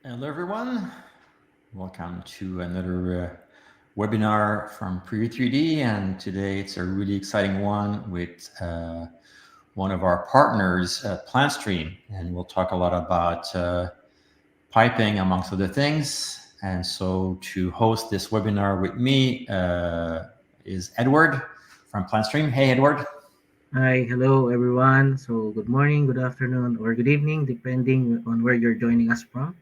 Hello, everyone. Welcome to another webinar from Prevu3D. And today it's a really exciting one with one of our partners, PlantStream. And we'll talk a lot about piping, amongst other things. And so to host this webinar with me is Edward from PlantStream. Hey, Edward. Hi, hello everyone. So good morning, good afternoon, or good evening, depending on where you're joining us from.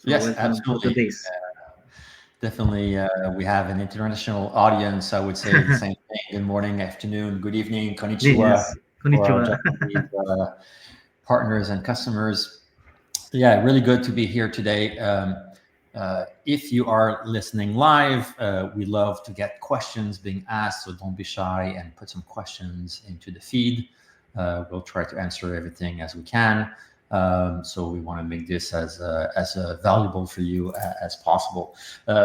So Yes, welcome to absolutely. today's. Definitely, we have an international audience. I would say the same thing. Good morning, afternoon, good evening, konnichiwa Yes, for our konnichiwa. Japanese partners and customers. Yeah, really good to be here today. If you are listening live, we love to get questions being asked, so don't be shy and put some questions into the feed. We'll try to answer everything as we can. So we want to make this as valuable for you as possible.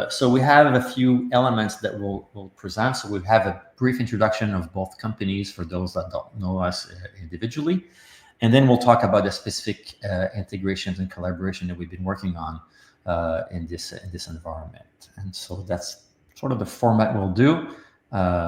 So we have a few elements that we'll present. So we have a brief introduction of both companies for those that don't know us individually. And then we'll talk about the specific integrations and collaboration that we've been working on in this environment. And so that's sort of the format we'll do.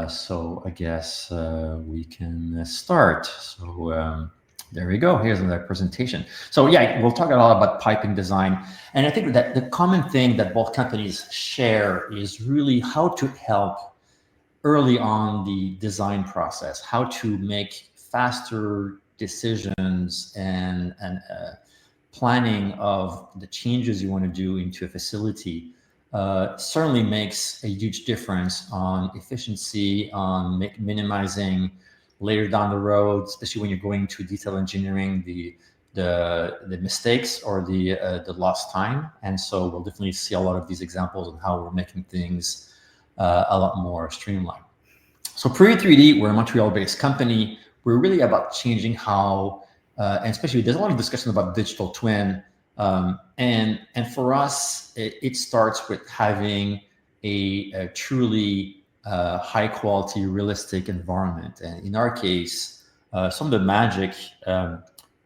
So I guess we can start. So there we go. Here's another presentation. So yeah, we'll talk a lot about piping design. And I think that the common thing that both companies share is really how to help early on the design process, how to make faster decisions and planning of the changes you want to do into a facility certainly makes a huge difference on efficiency, on minimizing later down the road, especially when you're going to detail engineering, the mistakes or the lost time. And so we'll definitely see a lot of these examples of how we're making things a lot more streamlined. So Prevu3D, we're a Montreal-based company. We're really about changing how, and especially there's a lot of discussion about digital twin, and for us, it starts with having a truly high-quality, realistic environment. And in our case, some of the magic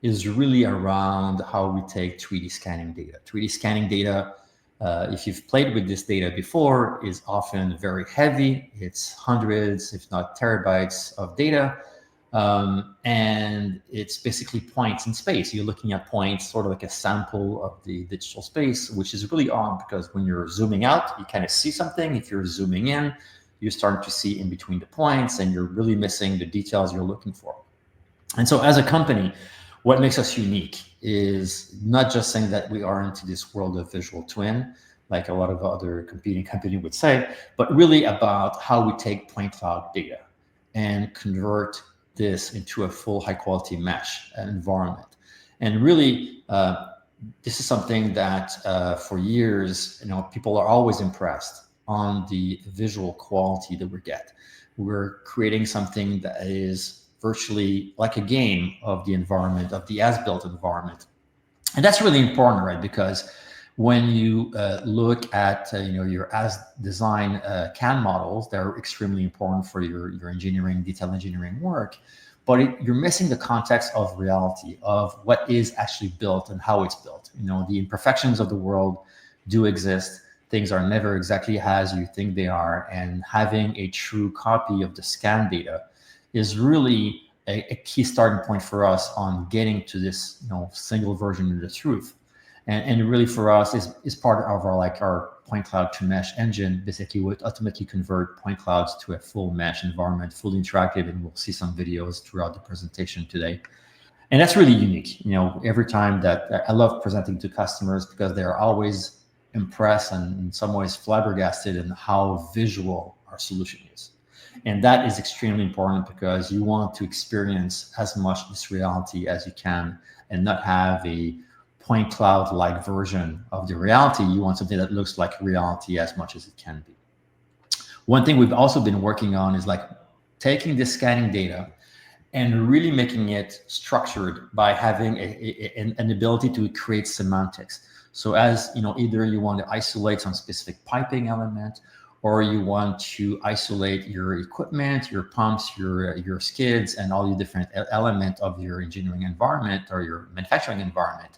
is really around how we take 3D scanning data. 3D scanning data, if you've played with this data before, is often very heavy. It's hundreds, if not terabytes of data. And it's basically points in space. You're looking at points, sort of like a sample of the digital space, which is really odd because when you're zooming out, you kind of see something. If you're zooming in, you start to see in between the points and you're really missing the details you're looking for. And so as a company, what makes us unique is not just saying that we are into this world of visual twin, like a lot of other competing companies would say, but really about how we take point cloud data and convert this into a full high quality mesh environment. And really, this is something that for years, people are always impressed on the visual quality that we get. We're creating something that is virtually like a game of the environment, of the as-built environment. And that's really important, right? Because when you look at your as design CAN models, they're extremely important for your engineering, detail engineering work. But you're missing the context of reality, of what is actually built and how it's built. The imperfections of the world do exist. Things are never exactly as you think they are. And having a true copy of the scan data is really a key starting point for us on getting to this single version of the truth. And really for us is part of our point cloud to mesh engine. Basically would ultimately convert point clouds to a full mesh environment, fully interactive, and we'll see some videos throughout the presentation today. And that's really unique. Every time that I love presenting to customers because they're always impressed and in some ways flabbergasted in how visual our solution is. And that is extremely important because you want to experience as much this reality as you can and not have a point cloud like version of the reality. You want something that looks like reality as much as it can be. One thing we've also been working on is like taking this scanning data and really making it structured by having an ability to create semantics. So as either you want to isolate some specific piping element, or you want to isolate your equipment, your pumps, your skids, and all the different elements of your engineering environment or your manufacturing environment,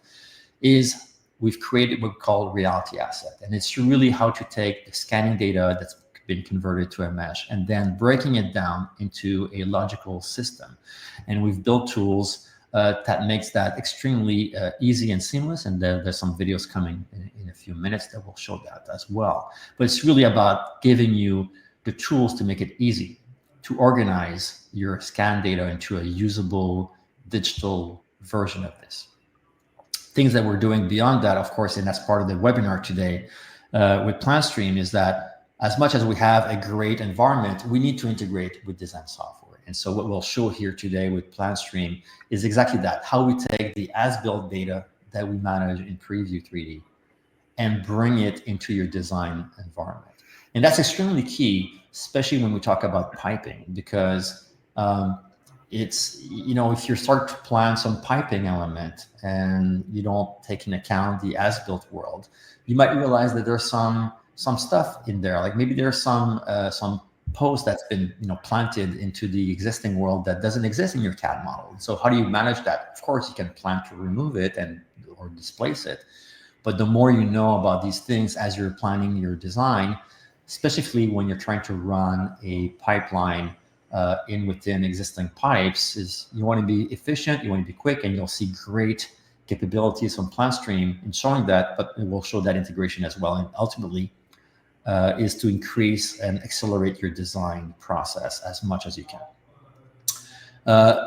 is we've created what we call reality asset. And it's really how to take the scanning data that's been converted to a mesh and then breaking it down into a logical system. And we've built tools that makes that extremely easy and seamless. And there's some videos coming in a few minutes that will show that as well. But it's really about giving you the tools to make it easy to organize your scan data into a usable digital version of this. Things that we're doing beyond that, of course, and that's part of the webinar today with PlantStream, is that as much as we have a great environment, we need to integrate with design software. And so what we'll show here today with PlantStream is exactly that, how we take the as-built data that we manage in Prevu3D and bring it into your design environment. And that's extremely key, especially when we talk about piping, because it's, you know, if you start to plan some piping element and you don't take into account the as-built world, you might realize that there's some stuff in there. Like maybe there's some post that's been, you know, planted into the existing world that doesn't exist in your CAD model. So how do you manage that? Of course, you can plan to remove it or displace it. But the more you know about these things as you're planning your design, especially when you're trying to run a pipeline within existing pipes, is you want to be efficient, you want to be quick, and you'll see great capabilities from PlantStream in showing that, but it will show that integration as well. And ultimately is to increase and accelerate your design process as much as you can.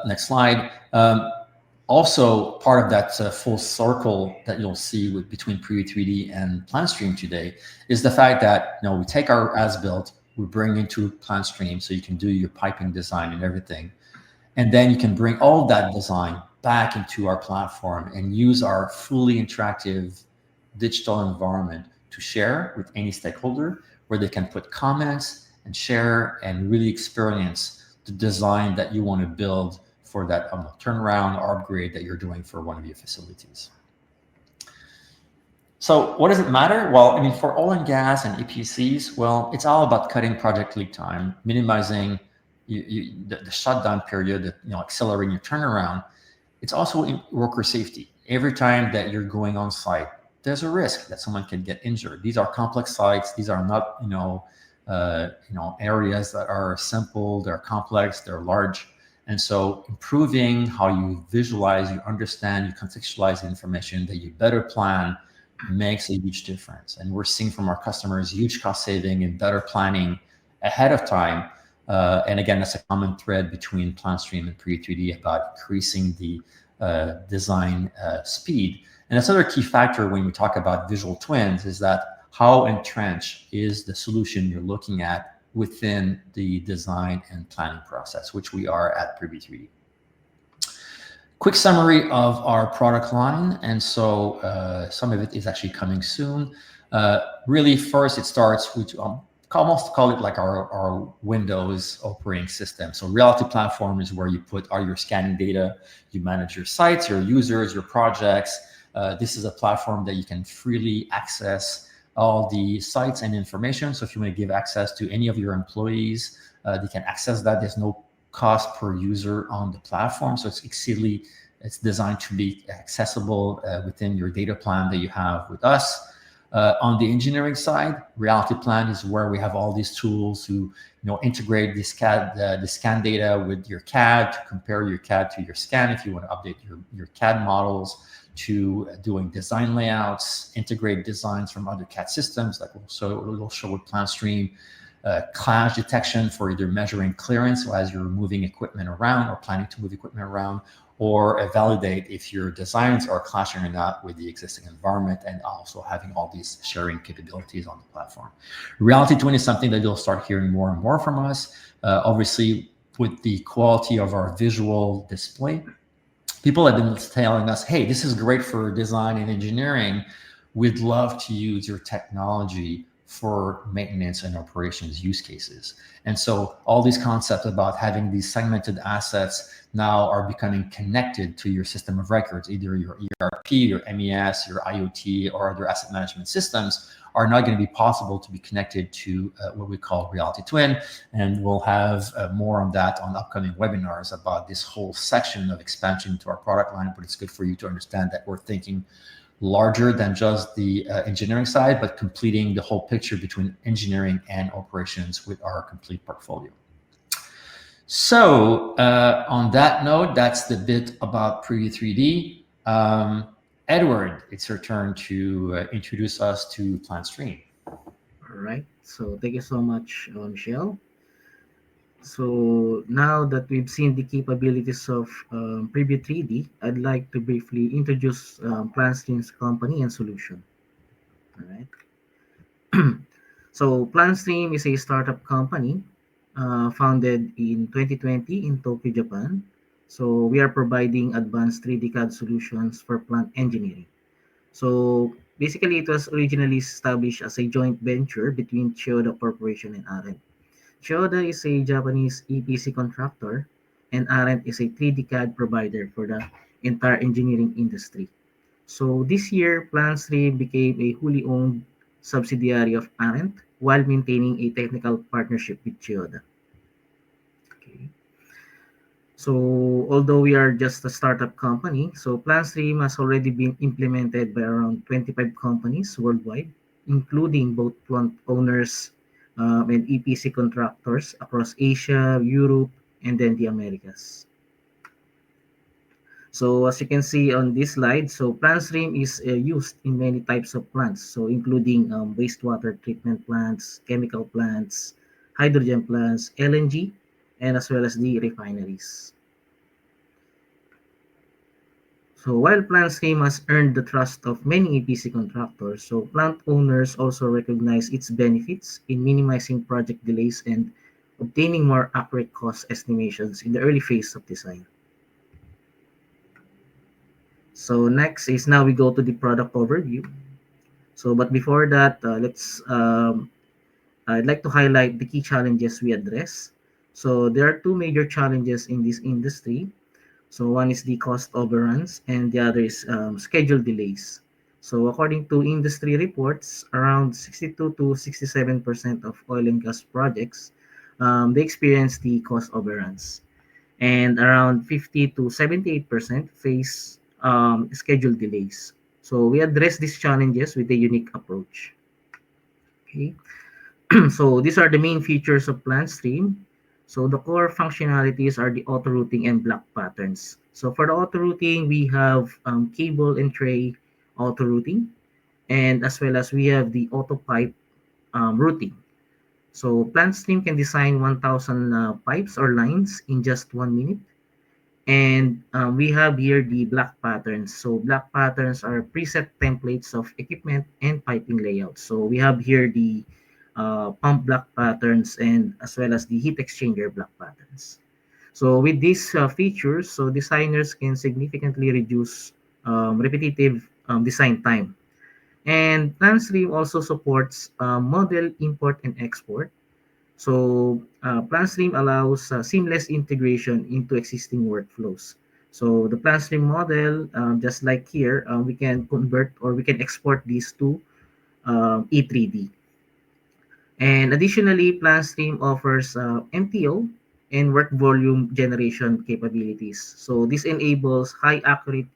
Next slide. Also, part of that full circle that you'll see between Prevu3D and PlantStream today is the fact that, you know, we take our as-built, we bring into PlantStream so you can do your piping design and everything. And then you can bring all that design back into our platform and use our fully interactive digital environment to share with any stakeholder, where they can put comments and share and really experience the design that you want to build for that turnaround or upgrade that you're doing for one of your facilities. So what does it matter? Well, I mean, for oil and gas and EPCs, well, it's all about cutting project lead time, minimizing the shutdown period, you know, accelerating your turnaround. It's also worker safety. Every time that you're going on site, there's a risk that someone can get injured. These are complex sites. These are not, areas that are simple. They're complex. They're large. And so improving how you visualize, you understand, you contextualize the information, that you better plan, makes a huge difference. And we're seeing from our customers huge cost saving and better planning ahead of time. And again, that's a common thread between PlantStream and Prevu3D about increasing the design speed. And that's another key factor when we talk about visual twins, is that how entrenched is the solution you're looking at within the design and planning process, which we are at Prevu3D. Quick summary of our product line. And so some of it is actually coming soon. Really, first, it starts with almost call it like our Windows operating system. So Reality Platform is where you put all your scanning data, you manage your sites, your users, your projects. This is a platform that you can freely access all the sites and information. So if you want to give access to any of your employees, they can access that. There's no cost per user on the platform. So it's designed to be accessible within your data plan that you have with us. On the engineering side, Reality Plan is where we have all these tools to integrate the scan data with your CAD, to compare your CAD to your scan if you want to update your CAD models, to doing design layouts, integrate designs from other CAD systems, like we'll show with PlantStream, clash detection for either measuring clearance, so as you're moving equipment around or planning to move equipment around, or validate if your designs are clashing or not with the existing environment, and also having all these sharing capabilities on the platform. Reality Twin is something that you'll start hearing more and more from us. Obviously, with the quality of our visual display, people have been telling us, hey, this is great for design and engineering. We'd love to use your technology for maintenance and operations use cases. And so all these concepts about having these segmented assets now are becoming connected to your system of records, either your ERP, your MES, your IoT, or other asset management systems, are not going to be possible to be connected to what we call Reality Twin. And we'll have more on that on upcoming webinars about this whole section of expansion to our product line. But it's good for you to understand that we're thinking larger than just the engineering side, but completing the whole picture between engineering and operations with our complete portfolio. So on that note, that's the bit about Prevu3D. Edward, it's your turn to introduce us to PlantStream. All right. So thank you so much, Michelle. So now that we've seen the capabilities of Prevu3D, I'd like to briefly introduce PlantStream's company and solution. All right. So PlantStream is a startup company founded in 2020 in Tokyo, Japan. So we are providing advanced 3D CAD solutions for plant engineering. So basically, it was originally established as a joint venture between Chiyoda Corporation and Arendt. Chiyoda is a Japanese EPC contractor, and Arendt is a 3D CAD provider for the entire engineering industry. So this year, PlantStream became a wholly owned subsidiary of Arendt while maintaining a technical partnership with Chiyoda. Okay. So although we are just a startup company, so PlantStream has already been implemented by around 25 companies worldwide, including both plant owners and EPC contractors across Asia, Europe, and then the Americas. So as you can see on this slide, so PlantStream is used in many types of plants, so including wastewater treatment plants, chemical plants, hydrogen plants, LNG, and as well as the refineries. So while PlantStream has earned the trust of many EPC contractors, so plant owners also recognize its benefits in minimizing project delays and obtaining more accurate cost estimations in the early phase of design. So next is now we go to the product overview. So but before that, I'd like to highlight the key challenges we address. So there are two major challenges in this industry. So one is the cost overruns and the other is schedule delays. So according to industry reports, around 62 to 67% of oil and gas projects, they experience the cost overruns. And around 50 to 78% face schedule delays. So we address these challenges with a unique approach. Okay. So these are the main features of PlantStream. So the core functionalities are the auto routing and block patterns. So for the auto routing, we have cable and tray auto routing, and as well as we have the auto pipe routing. So PlantStream can design 1,000 pipes or lines in just 1 minute. And we have here the block patterns. So block patterns are preset templates of equipment and piping layouts. So we have here the pump block patterns and as well as the heat exchanger block patterns. So with these features, so designers can significantly reduce repetitive design time. And PlantStream also supports model import and export. So PlantStream allows seamless integration into existing workflows. So the PlantStream model, just like here, we can convert or we can export these to E3D. And additionally, PlantStream offers MTO and work volume generation capabilities. So this enables uh, high accurate,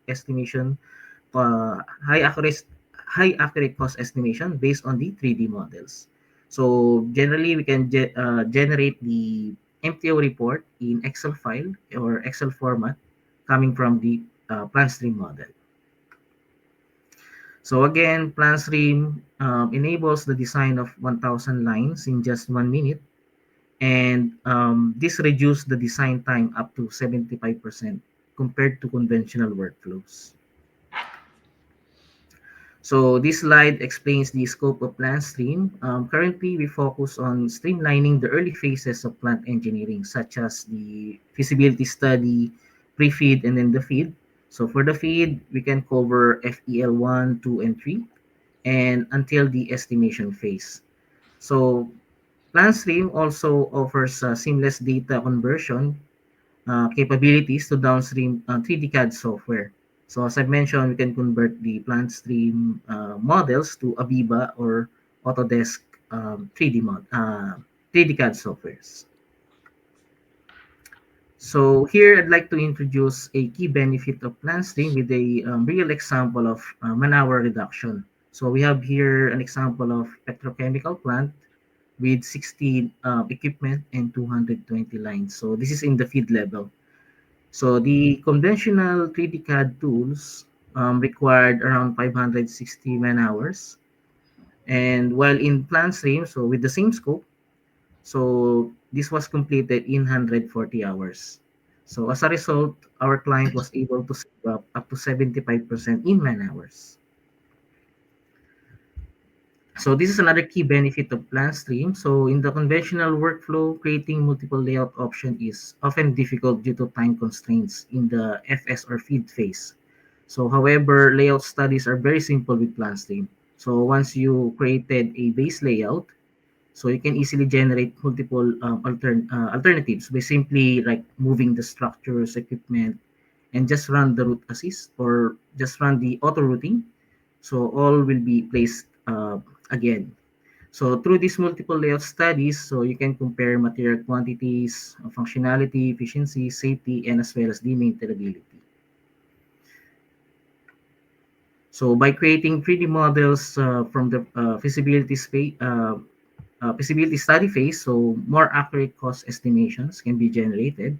high accurate cost estimation based on the 3D models. So generally, we can generate the MTO report in Excel file or Excel format coming from the PlantStream model. So again, PlantStream enables the design of 1,000 lines in just 1 minute, and this reduced the design time up to 75% compared to conventional workflows. So this slide explains the scope of PlantStream. Currently, we focus on streamlining the early phases of plant engineering, such as the feasibility study, pre-feed, and then the feed. So for the feed, we can cover FEL 1, 2, and 3, and until the estimation phase. So PlantStream also offers seamless data conversion capabilities to downstream 3D CAD software. So as I mentioned, we can convert the PlantStream models to Aviva or Autodesk 3D CAD softwares. So here I'd like to introduce a key benefit of PlantStream with a real example of man-hour reduction. So we have here an example of petrochemical plant with 60 equipment and 220 lines. So this is in the feed level. So the conventional 3D CAD tools required around 560 man-hours. And while in PlantStream, so with the same scope, so this was completed in 140 hours. So as a result, our client was able to save up to 75% in man-hours. So this is another key benefit of PlantStream. So in the conventional workflow, creating multiple layout option is often difficult due to time constraints in the FS or feed phase. So however, layout studies are very simple with PlantStream. So once you created a base layout, so you can easily generate multiple alternatives by simply like moving the structures, equipment, and just run the route assist or just run the auto routing. So all will be placed again. So through these multiple layout studies, so you can compare material quantities, functionality, efficiency, safety, and as well as the maintainability. So by creating 3D models from the feasibility study phase, so more accurate cost estimations can be generated.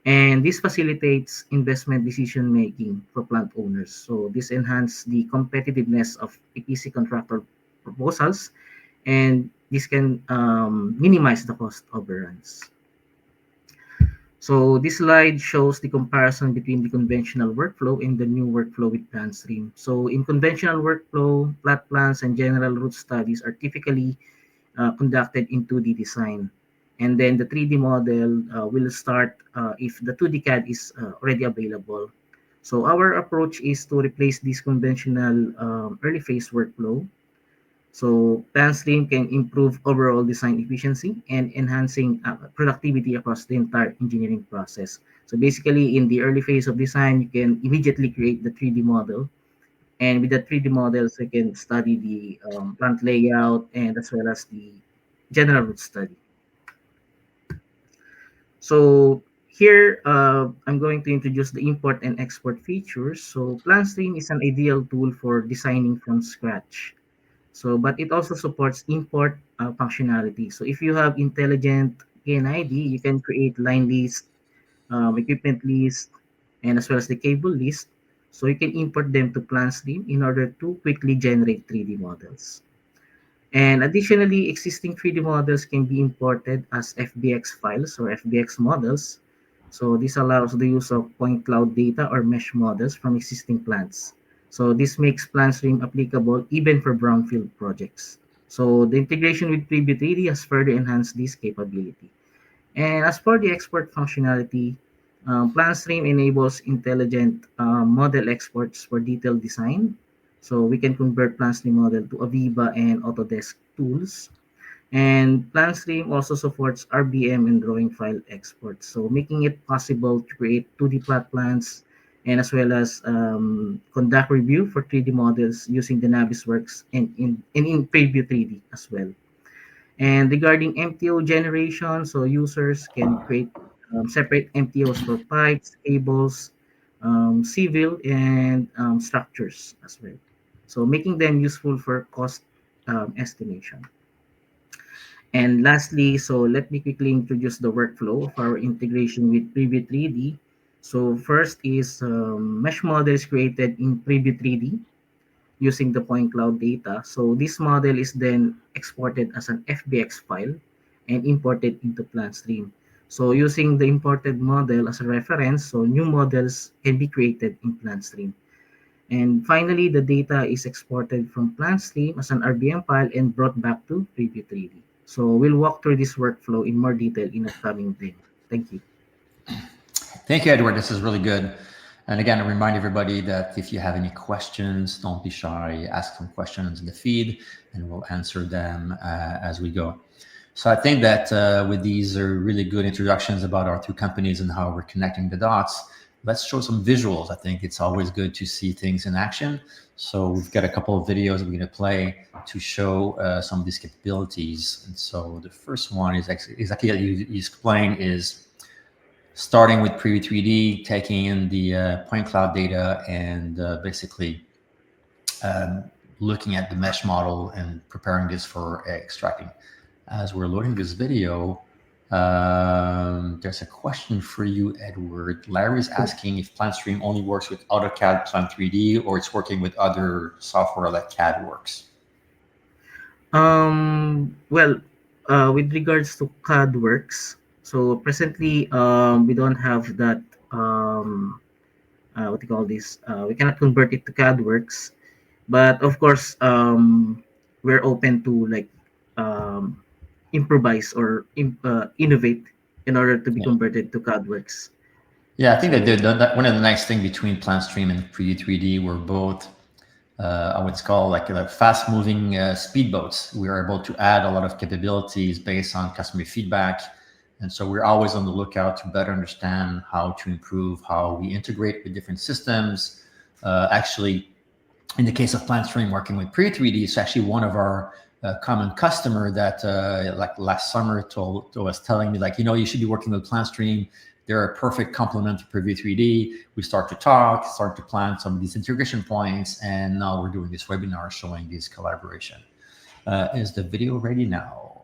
And this facilitates investment decision making for plant owners. So this enhances the competitiveness of EPC contractor proposals, and this can minimize the cost overruns. So this slide shows the comparison between the conventional workflow and the new workflow with PlantStream. So in conventional workflow, plot plans and general route studies are typically conducted in 2D design. And then the 3D model will start if the 2D CAD is already available. So our approach is to replace this conventional early phase workflow. So PlantStream can improve overall design efficiency and enhancing productivity across the entire engineering process. So basically, in the early phase of design, you can immediately create the 3D model, and with the 3D models, we can study the plant layout and as well as the general route study. So here, I'm going to introduce the import and export features. So PlantStream is an ideal tool for designing from scratch. So, but it also supports import functionality. So if you have intelligent PNID, you can create line list, equipment list, and as well as the cable list. So you can import them to PlantStream in order to quickly generate 3D models. And additionally, existing 3D models can be imported as FBX files or FBX models. So this allows the use of point cloud data or mesh models from existing plants. So this makes PlantStream applicable even for brownfield projects. So the integration with Prevu3D has further enhanced this capability. And as for the export functionality, PlantStream enables intelligent model exports for detailed design. So we can convert PlantStream model to Aviva and Autodesk tools. And PlantStream also supports RBM and drawing file exports, so making it possible to create 2D plot plans and as well as conduct review for 3D models using the Navisworks and in Prevu3D as well. And regarding MTO generation, so users can create separate MTOs for pipes, cables, civil, and structures as well. So making them useful for cost estimation. And lastly, so let me quickly introduce the workflow of our integration with Prevu3D. So first is mesh models created in Prevu3D using the point cloud data. So this model is then exported as an FBX file and imported into PlantStream. So using the imported model as a reference, so new models can be created in PlantStream. And finally, the data is exported from PlantStream as an RBM file and brought back to Prevu3D. So we'll walk through this workflow in more detail in upcoming demo. Thank you. Thank you, Edward. This is really good. And again, I remind everybody that if you have any questions, don't be shy. Ask some questions in the feed, and we'll answer them as we go. So I think that with these are really good introductions about our two companies and how we're connecting the dots. Let's show some visuals. I think it's always good to see things in action. So we've got a couple of videos we're going to play to show some of these capabilities. And so the first one is exactly as you explained is starting with Prevu3D, taking in the point cloud data, and basically um, looking at the mesh model and preparing this for extracting. As we're loading this video, there's a question for you, Edward. Larry's asking if PlantStream only works with AutoCAD Plant3D or it's working with other software like CAD works. Well, with regards to CAD works, so presently we don't have that. Um, what do you call this? We cannot convert it to CAD works, but of course, we're open to like um, improvise or innovate in order to be Yeah. converted to CAD works. Yeah, I think that So one of the nice things between PlantStream and Prevu3D were both I would call like fast moving speedboats. We are able to add a lot of capabilities based on customer feedback. And so we're always on the lookout to better understand how to improve how we integrate with different systems. Actually, in the case of PlantStream working with Prevu3D, it's actually one of our common customer that like last summer was telling me like, you should be working with PlantStream. They're a perfect complement to Prevu3D. We start to talk, start to plan some of these integration points, and now we're doing this webinar showing this collaboration. Is the video ready now?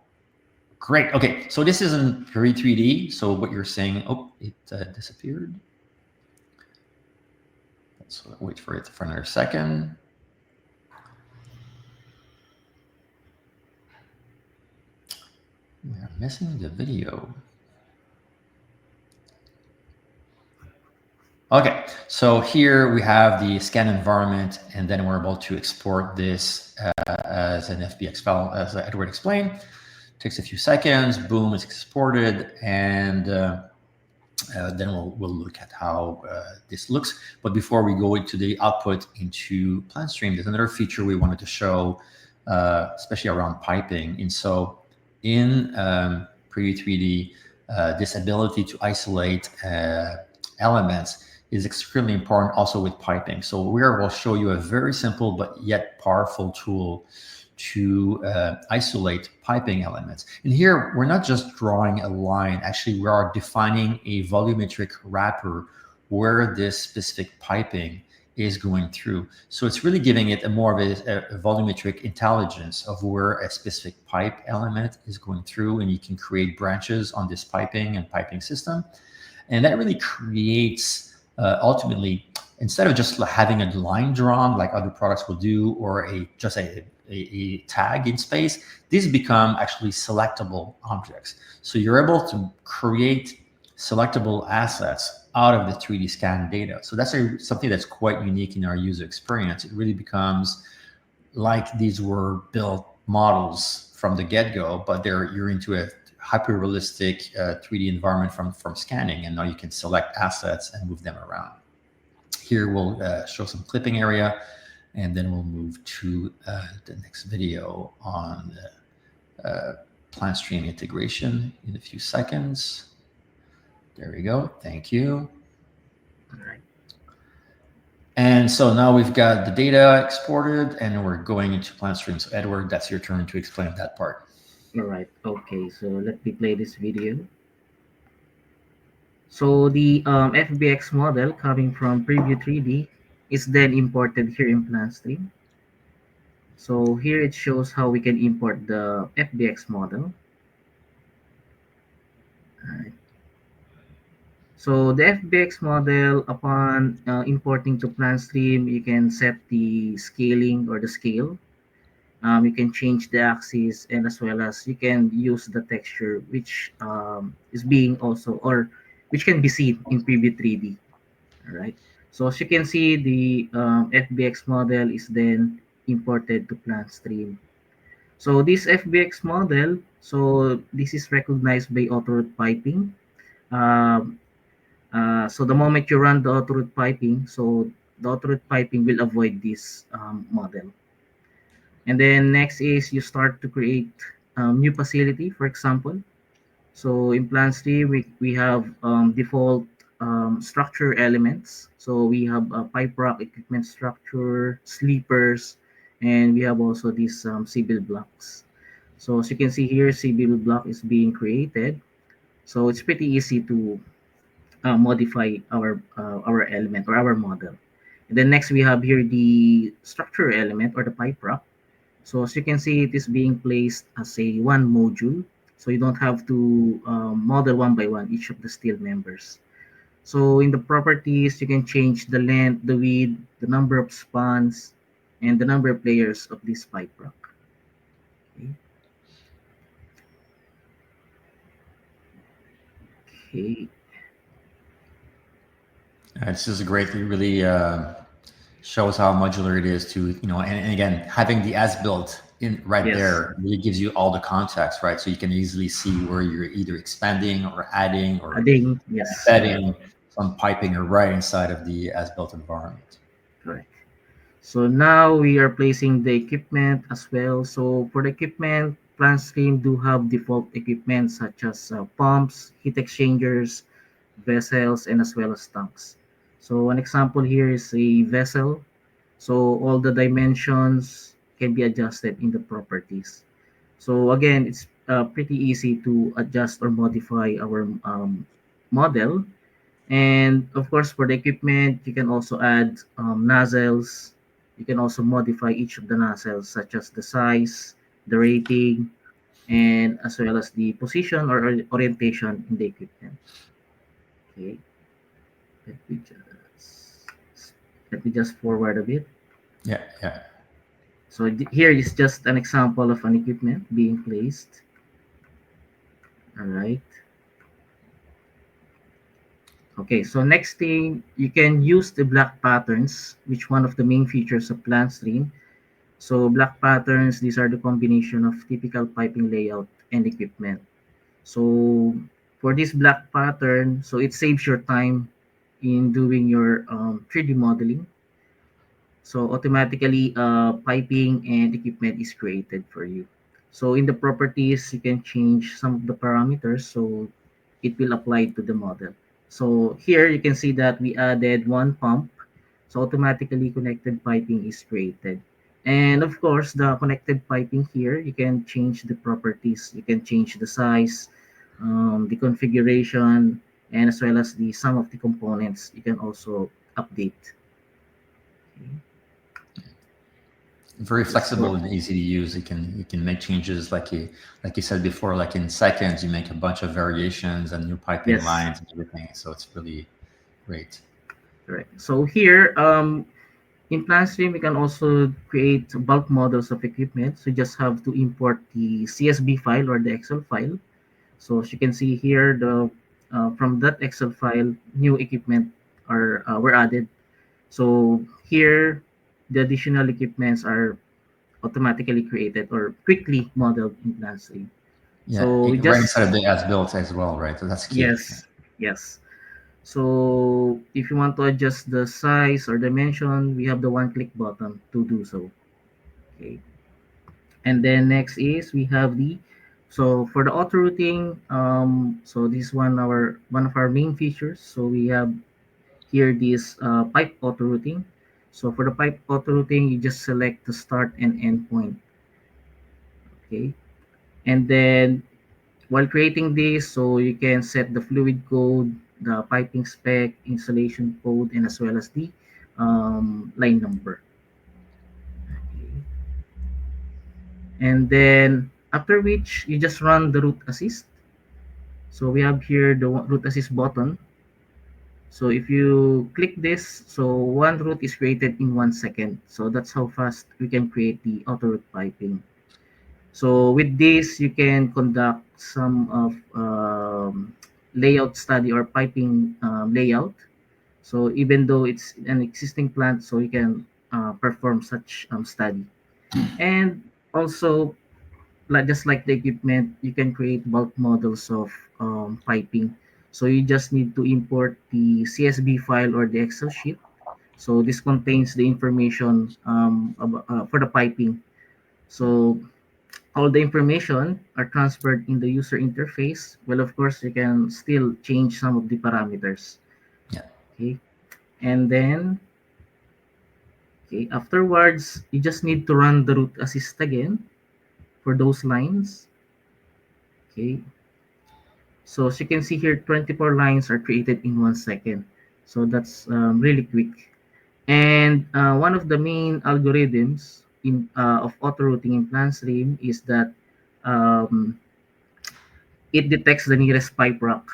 Great. Okay, so this isn't Prevu3D. So what you're saying, oh, it disappeared. Let's wait for it for another second. We are missing the video. Okay, so here we have the scan environment, and then we're able to export this as an FBX file, as Edward explained. Takes a few seconds, boom, it's exported, and then we'll look at how this looks. But before we go into the output into PlantStream, there's another feature we wanted to show, especially around piping. And so in Prevu3D, this ability to isolate elements is extremely important also with piping. So we'll show you a very simple but yet powerful tool to isolate piping elements. And here, we're not just drawing a line. Actually, we are defining a volumetric wrapper where this specific piping is going through. So it's really giving it a more of a volumetric intelligence of where a specific pipe element is going through, and you can create branches on this piping and piping system. And that really creates, ultimately, instead of just having a line drawn like other products will do, or just a tag in space, these become actually selectable objects. So you're able to create selectable assets out of the 3D scan data. So that's something that's quite unique in our user experience. It really becomes like these were built models from the get-go, but you're into a hyper-realistic 3D environment from scanning, and now you can select assets and move them around. Here we'll show some clipping area, and then we'll move to the next video on PlantStream integration in a few seconds. There we go. Thank you. all right. And so now we've got the data exported, and we're going into PlantStream. So Edward, that's your turn to explain that part. All right. Okay. So let me play this video. So the FBX model coming from Prevu3D is then imported here in PlantStream. So here it shows how we can import the FBX model. Alright. So the FBX model, upon importing to PlantStream, you can set the scaling or the scale. You can change the axis, and as well as you can use the texture, which is being also, or which can be seen in Prevu3D. All right. So as you can see, the FBX model is then imported to PlantStream. So this FBX model, so this is recognized by autoroute piping. Um, so the moment you run the autoroute piping, so the autoroute piping will avoid this model. And then next is you start to create new facility, for example. So in PlantStream, we have default structure elements. So we have a pipe rack equipment structure, sleepers, and we have also these civil blocks. So as you can see here, civil block is being created. So it's pretty easy to modify our element or our model. And then next we have here the structure element or the pipe rock. So as you can see, it is being placed as a one module. So you don't have to model one by one each of the steel members. So in the properties, you can change the length, the width, the number of spans, and the number of layers of this pipe rock. Okay. Okay. This is a great, it really shows how modular it is to, and again, having the as built in right Yes. there really gives you all the context, right? So you can easily see where you're either expanding or adding or Adding. Yes. Correct. embedding some piping or right inside of the as built environment. Correct. So now we are placing the equipment as well. So for the equipment, PlantStream do have default equipment such as pumps, heat exchangers, vessels, and as well as tanks. So an example here is a vessel. So all the dimensions can be adjusted in the properties. So again, it's pretty easy to adjust or modify our model. And of course, for the equipment, you can also add nozzles. You can also modify each of the nozzles, such as the size, the rating, and as well as the position or orientation in the equipment. Okay, let me just let me just forward a bit. Yeah, yeah. So here is just an example of an equipment being placed. All right. Okay, so next thing, you can use the black patterns, which one of the main features of PlantStream. So black patterns, these are the combination of typical piping layout and equipment. So for this black pattern, so it saves your time in doing your 3D modeling. So automatically piping and equipment is created for you. So in the properties, you can change some of the parameters so it will apply to the model. So here you can see that we added one pump. So automatically connected piping is created. And of course, the connected piping here, you can change the properties. You can change the size, the configuration, and as well as the some of the components. You can also update. Okay. Very So flexible and easy to use. You can make changes like you said before, like in seconds, you make a bunch of variations and new piping yes, lines and everything. So it's really great. correct. So here, in PlantStream, we can also create bulk models of equipment. So you just have to import the CSV file or the Excel file. So as you can see here, the from that Excel file, new equipment are were added. So here, the additional equipments are automatically created or quickly modeled in PlantStream. Yeah, So we right just inside of the as built as well, right? So that's key. Yeah. yes, yes. So if you want to adjust the size or dimension, we have the one-click button to do so. Okay. And then next is we have the so for the auto routing, so this is one of our main features. So we have here this pipe auto routing. So for the pipe auto routing, you just select the start and end point. Okay. And then while creating this, so you can set the fluid code, the piping spec, installation code, and as well as the line number. Okay. And then after which you just run the root assist. So we have here the root assist button. So if you click this, so one root is created in 1 second. So that's how fast we can create the auto root piping. So with this, you can conduct some of layout study or piping layout. So even though it's an existing plant, so you can perform such study. And also, like just like the equipment, you can create bulk models of piping. So you just need to import the CSV file or the Excel sheet. So this contains the information for the piping. So all the information are transferred in the user interface. Well, of course, you can still change some of the parameters. Yeah. Okay, and then okay, afterwards, you just need to run the root assist again for those lines. Okay, So as you can see here, 24 lines are created in 1 second. So that's really quick. And one of the main algorithms of auto routing in PlantStream is that um, it detects the nearest pipe rock,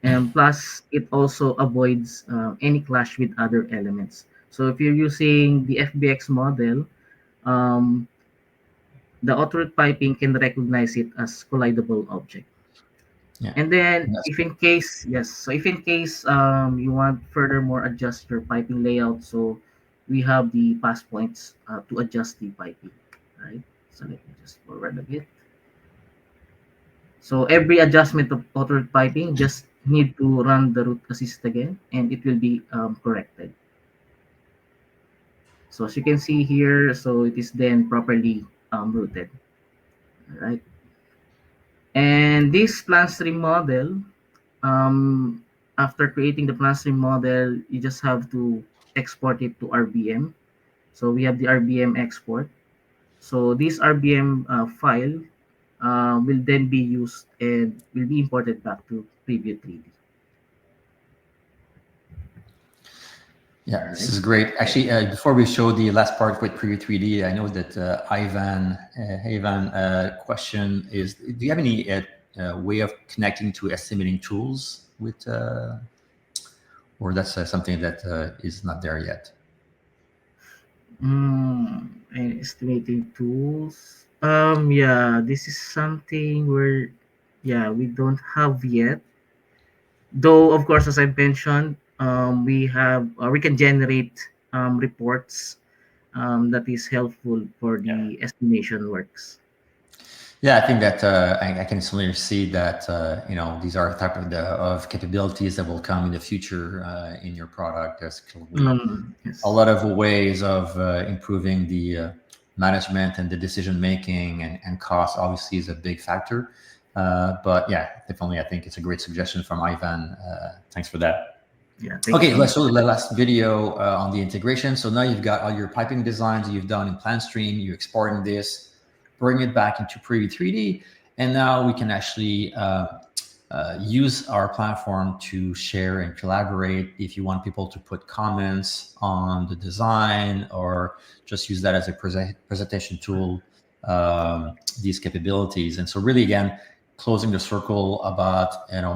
and plus it also avoids any clash with other elements. So if you're using the FBX model, um, the auto route piping can recognize it as collidable object. Yeah, And then that's if great. in case, yes, so if in case you want furthermore adjust your piping layout, so we have the pass points to adjust the piping, right? So let me just forward a bit. So every adjustment of auto piping just need to run the root assist again and it will be corrected. So as you can see here, so it is then properly routed, right? And this plan stream model, um, after creating the plan stream model, you just have to export it to RBM. So we have the RBM export. So this RBM file will then be used and will be imported back to Prevu3D. Yeah, All this right. is great. Actually, before we show the last part with Prevu3D, I know that Ivan question is: do you have any way of connecting to estimating tools with, or that's something that is not there yet? And estimating tools. Yeah, this is something where, yeah, we don't have yet. Though, of course, as I mentioned, we can generate reports that is helpful for Yeah. the estimation works. Yeah, I think that I can certainly see that these are type of capabilities that will come in the future in your product. There's clearly a Yes. lot of ways of improving the management and the decision making, and cost obviously is a big factor. But yeah, definitely, I think it's a great suggestion from Ivan. Thanks for that. Yeah. Thank you Okay, so let's much. show the last video on the integration. So now you've got all your piping designs you've done in PlantStream. You're exporting this, bring it back into Prevu3D, and now we can actually use our platform to share and collaborate. If you want people to put comments on the design or just use that as a presentation tool, these capabilities. And so really, again, closing the circle about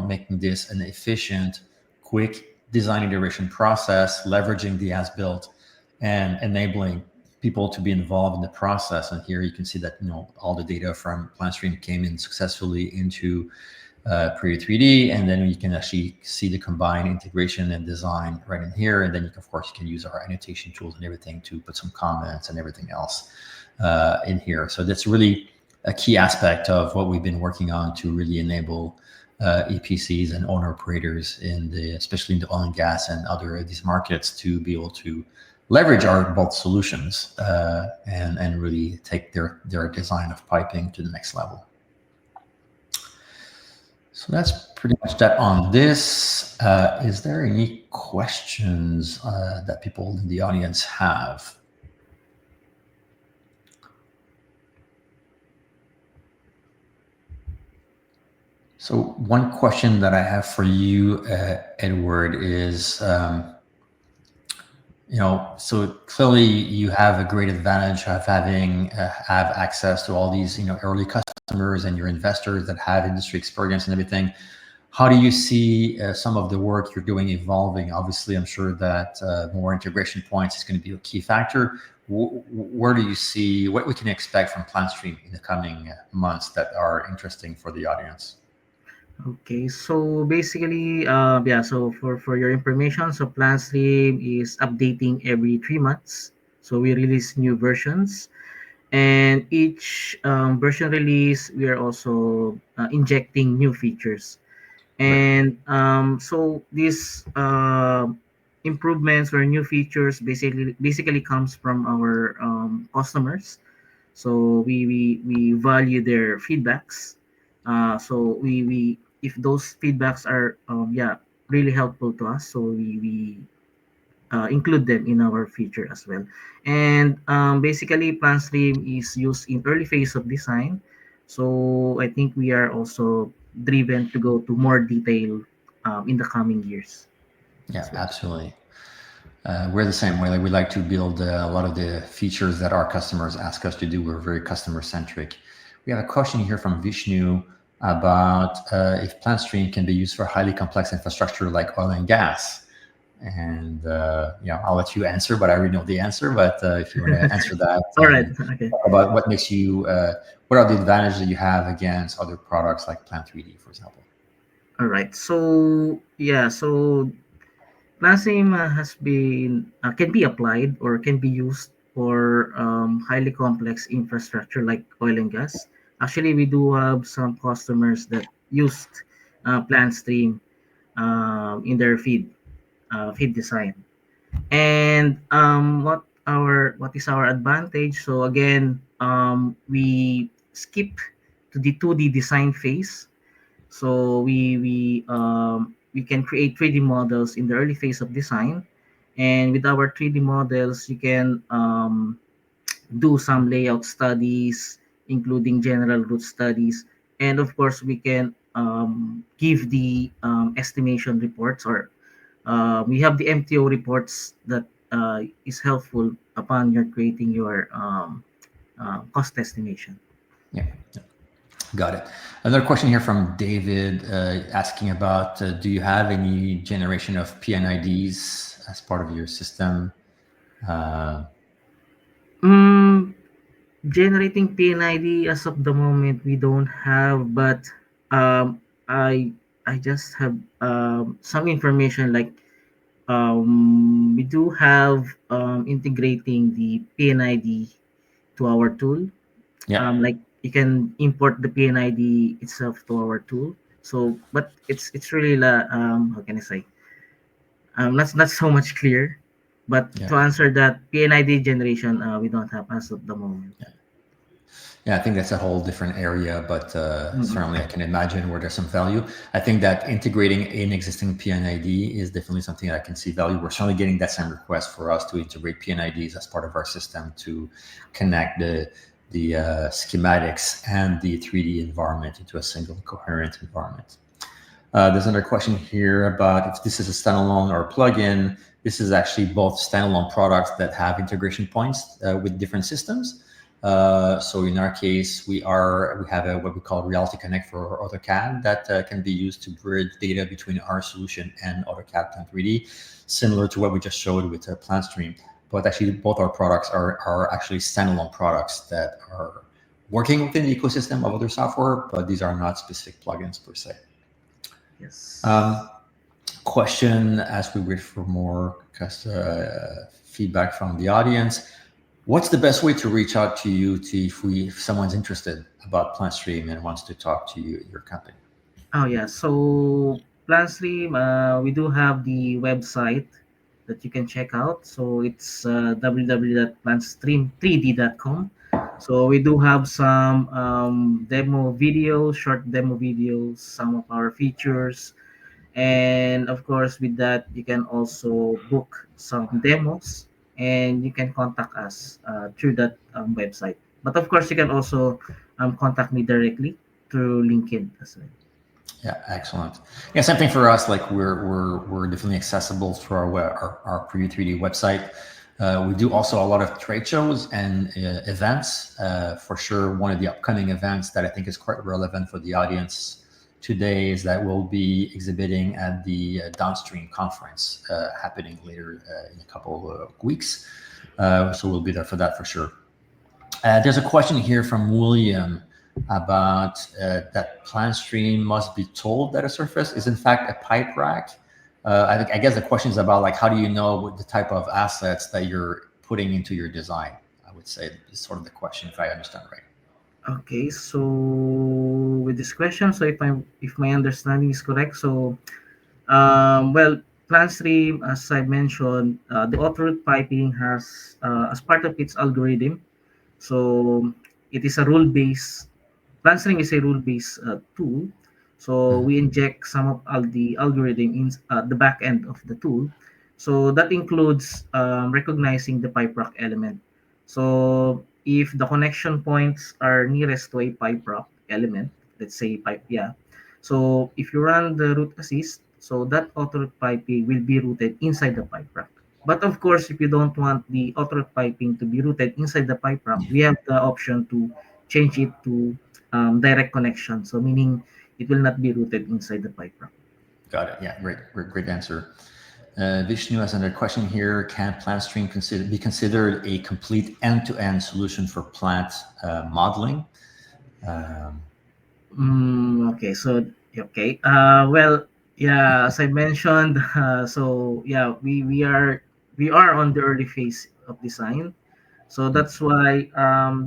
making this an efficient, quick design iteration process, leveraging the as-built and enabling people to be involved in the process. And here you can see that all the data from PlantStream came in successfully into Prevu3D, and then you can actually see the combined integration and design right in here. And then of course, you can use our annotation tools and everything to put some comments and everything else in here. So that's really a key aspect of what we've been working on to really enable EPCs and owner operators especially in the oil and gas and other these markets to be able to leverage our both solutions and really take their design of piping to the next level. So that's pretty much that on this. Is there any questions that people in the audience have? So one question that I have for you, Edward, is, so clearly you have a great advantage of having have access to all these, early customers and your investors that have industry experience and everything. How do you see some of the work you're doing evolving? Obviously, I'm sure that more integration points is going to be a key factor. Where do you see what we can expect from PlantStream in the coming months that are interesting for the audience? Okay, so basically, yeah, so for your information, so PlantStream is updating every 3 months. So we release new versions, and each version release, we are also injecting new features. Right. And so these improvements or new features basically comes from our customers. So we value their feedbacks. So we if those feedbacks are yeah, really helpful to us, so we include them in our feature as well. And basically, PlantStream is used in early phase of design. So I think we are also driven to go to more detail in the coming years Yeah, as well. absolutely. We're the same way. Like we like to build a lot of the features that our customers ask us to do. We're very customer centric. We have a question here from Vishnu about if PlantStream can be used for highly complex infrastructure like oil and gas. And I'll let you answer, but I already know the answer. But if you want to answer that All right. and Okay. talk about what makes you, what are the advantages that you have against other products like Plant3D, for example? All right. So yeah. So PlantStream has been can be applied or can be used for highly complex infrastructure like oil and gas. Actually, we do have some customers that used PlantStream in their feed design. And what is our advantage? So again, we skip to the 2D design phase. So we can create 3D models in the early phase of design, and with our 3D models, you can do some layout studies, including general route studies, and of course, we can give the estimation reports, or we have the MTO reports that is helpful upon your creating your cost estimation. Yeah. Got it. Another question here from David asking about do you have any generation of PNIDs as part of your system? Uh, Mm, Generating PNID as of the moment we don't have, but um, I I just have some information like we do have integrating the PNID to our tool. yeah, Like you can import the PNID itself to our tool. So, but it's really how can I say, that's not so much clear. But yeah, to answer that, PNID generation we don't have as of the moment. yeah. I think that's a whole different area, but Mhm. certainly I can imagine where there's some value. I think that integrating an existing PNID is definitely something I can see value. We're certainly getting that same request for us to integrate PNIDs as part of our system to connect the schematics and the 3D environment into a single coherent environment. There's another question here about if this is a standalone or a plugin. This is actually both standalone products that have integration points with different systems. So in our case, we have a what we call Reality Connect for AutoCAD that can be used to bridge data between our solution and AutoCAD Plant 3D, similar to what we just showed with PlantStream. But actually, both our products are actually standalone products that are working within the ecosystem of other software, but these are not specific plugins per se. Yes. Um, Question as we wait for more feedback from the audience. What's the best way to reach out to you if someone's interested about PlantStream and wants to talk to you, your company? Oh yeah. So PlantStream, we do have the website that you can check out. So it's www.plantstream3d.com. So we do have some demo videos, short demo videos, some of our features, and of course with that you can also book some demos, and you can contact us through that website. But of course you can also contact me directly through LinkedIn as well. Yeah, excellent. Yeah, same thing for us. Like we're definitely accessible through our Prevu3D website. We do also a lot of trade shows and events. For sure, one of the upcoming events that I think is quite relevant for the audience today is that we'll be exhibiting at the Downstream conference happening later in a couple of weeks. So we'll be there for that for sure. There's a question here from William about that PlantStream must be told that a surface is in fact a pipe rack. I guess the question is about like how do you know what the type of assets that you're putting into your design? I would say is sort of the question if I understand right. Okay, so with this question, so if my understanding is correct, so well, PlantStream, as I mentioned, the authored piping has as part of its algorithm. So it is a rule-based. PlantStream is a rule-based tool. So Mhm. we inject some of the algorithm in the back end of the tool. So that includes recognizing the pipe rack element. So if the connection points are nearest to a pipe rack element, let's say pipe, yeah. So if you run the root assist, so that auto root piping will be routed inside the pipe rack. But of course, if you don't want the auto root piping to be routed inside the pipe rack, we have the option to change it to direct connection. So meaning it will not be routed inside the pipe rack. Got it. Yeah, great answer. Vishnu has another question here. Can PlantStream be considered a complete end-to-end solution for plant modeling? Um, Okay, so okay. Well, yeah, as I mentioned, so yeah, we are on the early phase of design. So that's why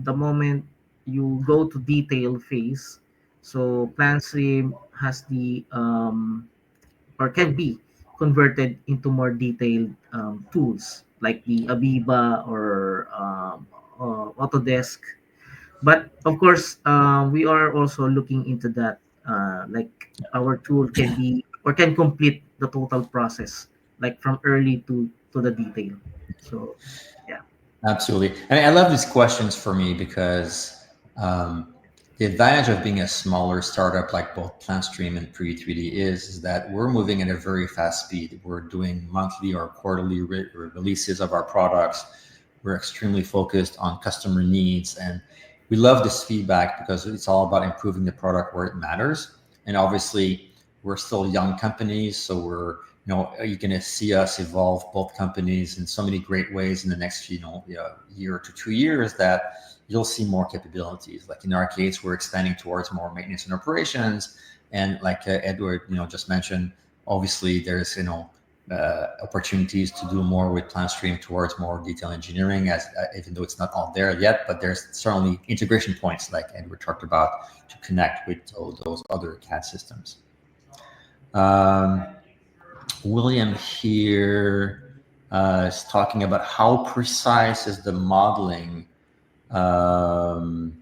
the moment you go to detail phase, so PlantStream has the or can be converted into more detailed tools like the Aviva or Autodesk. But of course, we are also looking into that. Like our tool can be or can complete the total process, like from early to the detail. So, yeah. Absolutely. And I love these questions for me because the advantage of being a smaller startup like both PlantStream and Prevu3D is that we're moving at a very fast speed. We're doing monthly or quarterly releases of our products. We're extremely focused on customer needs. And we love this feedback because it's all about improving the product where it matters. And obviously, we're still young companies, so we're you're going to see us evolve both companies in so many great ways in the next year to 2 years that you'll see more capabilities. Like in our case, we're expanding towards more maintenance and operations, and like Edward just mentioned, obviously there's opportunities to do more with PlantStream towards more detail engineering, as even though it's not all there yet, but there's certainly integration points like Edward talked about to connect with all those other CAD systems. um, William here is talking about how precise is the modeling. Um,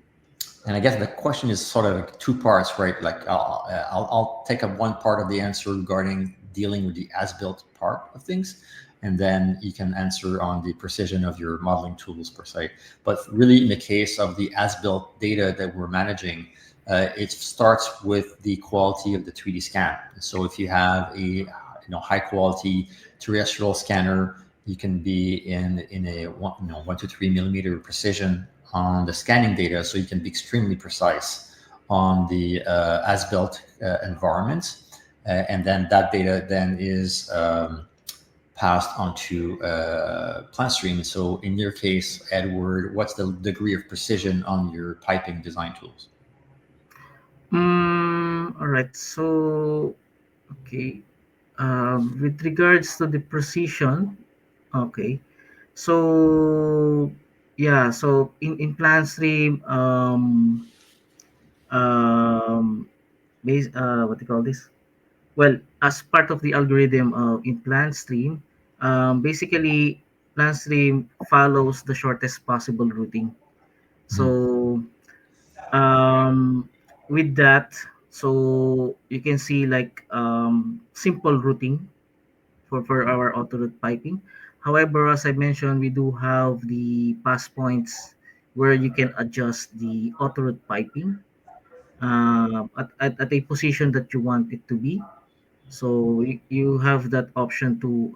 and I guess the question is sort of like two parts, right? Like I'll take up one part of the answer regarding dealing with the as-built part of things, and then you can answer on the precision of your modeling tools per se. But really, in the case of the as-built data that we're managing, it starts with the quality of the 3D scan. So if you have a high quality terrestrial scanner, you can be in a 1 to 3 millimeter precision on the scanning data, so you can be extremely precise on the as-built environment, and then that data then is passed onto PlantStream. So in your case, Edward, what's the degree of precision on your piping design tools? All right. So, okay. With regards to the precision, okay. So, yeah. So in PlantStream, what do you call this? Well, as part of the algorithm in PlantStream, basically PlantStream follows the shortest possible routing. Mhm. So um, with that, so you can see like simple routing for our auto route piping. However, as I mentioned, we do have the pass points where you can adjust the auto route piping at a position that you want it to be. So you have that option to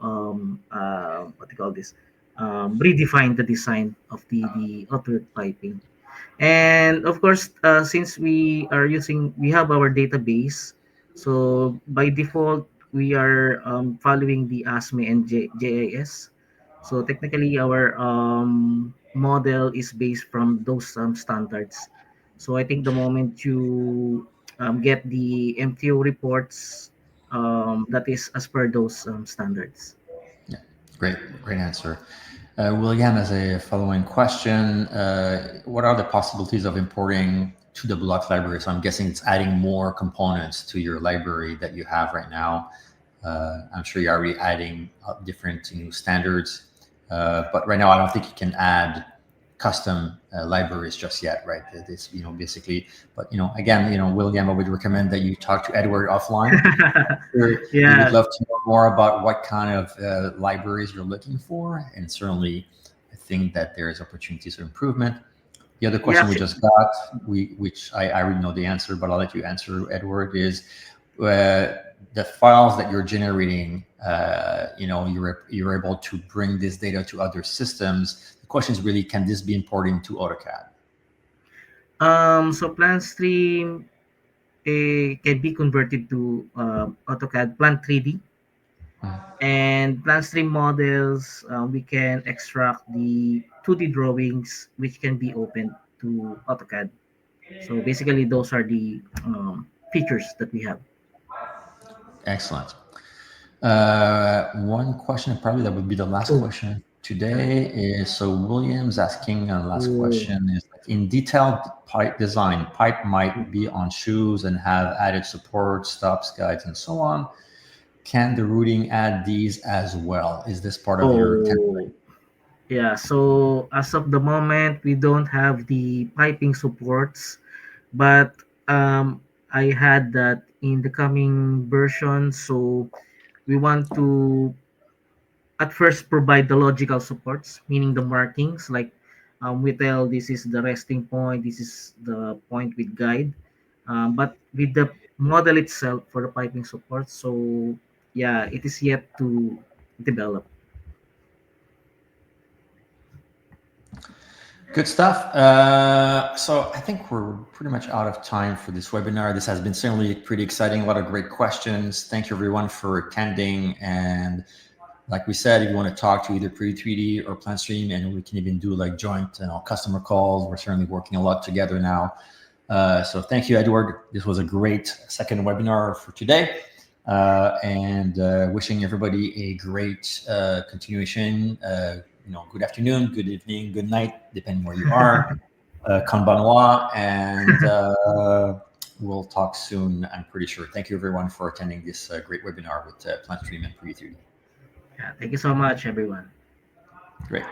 what do you call this? Redefine the design of the auto route piping. And of course, since we have our database, so by default, we are following the ASME and JIS. So technically, our model is based from those standards. So I think the moment you get the MTO reports, that is as per those standards. Yeah, great answer. William has a following question. What are the possibilities of importing to the block library? So I'm guessing it's adding more components to your library that you have right now. I'm sure you're already adding different standards, but right now I don't think you can add custom libraries just yet, right? It's basically, but again, William, I would recommend that you talk to Edward offline. Sure, we would Yeah. love to know more about what kind of libraries you're looking for, and certainly, I think that there is opportunities for improvement. The other Yeah, question we just got, which I already know the answer, but I'll let you answer, Edward, is the files that you're generating. You're able to bring this data to other systems. The question is really, can this be imported to AutoCAD? so PlantStream can be converted to AutoCAD Plant3D, and PlantStream models, we can extract the 2D drawings which can be opened to AutoCAD. So basically, those are the features that we have. Excellent. One question, probably that would be the last Oh, question yeah. today, is so William's asking a last Oh, question is like, in detailed pipe design, pipe might be on shoes and have added support, stops, guides, and so on. Can the routing add these as well? Is this part of your template? oh, yeah. So as of the moment, we don't have the piping supports, but I had that in the coming version. So we want to at first provide the logical supports, meaning the markings, like we tell this is the resting point, this is the point with guide, but with the model itself for the piping support. So yeah, it is yet to develop. Good stuff. So I think we're pretty much out of time for this webinar. This has been certainly pretty exciting. A lot of great questions. Thank you everyone for attending. And like we said, if you want to talk to either Prevu3D or PlantStream, and we can even do like joint customer calls. We're certainly working a lot together now. So thank you, Edward. This was a great second webinar for today. And wishing everybody a great continuation. Good afternoon, good evening, good night, depending where you are. Konbanwa, and we'll talk soon, I'm pretty sure. Thank you, everyone, for attending this great webinar with PlantStream and Prevu3D. Yeah, thank you so much, everyone. Great.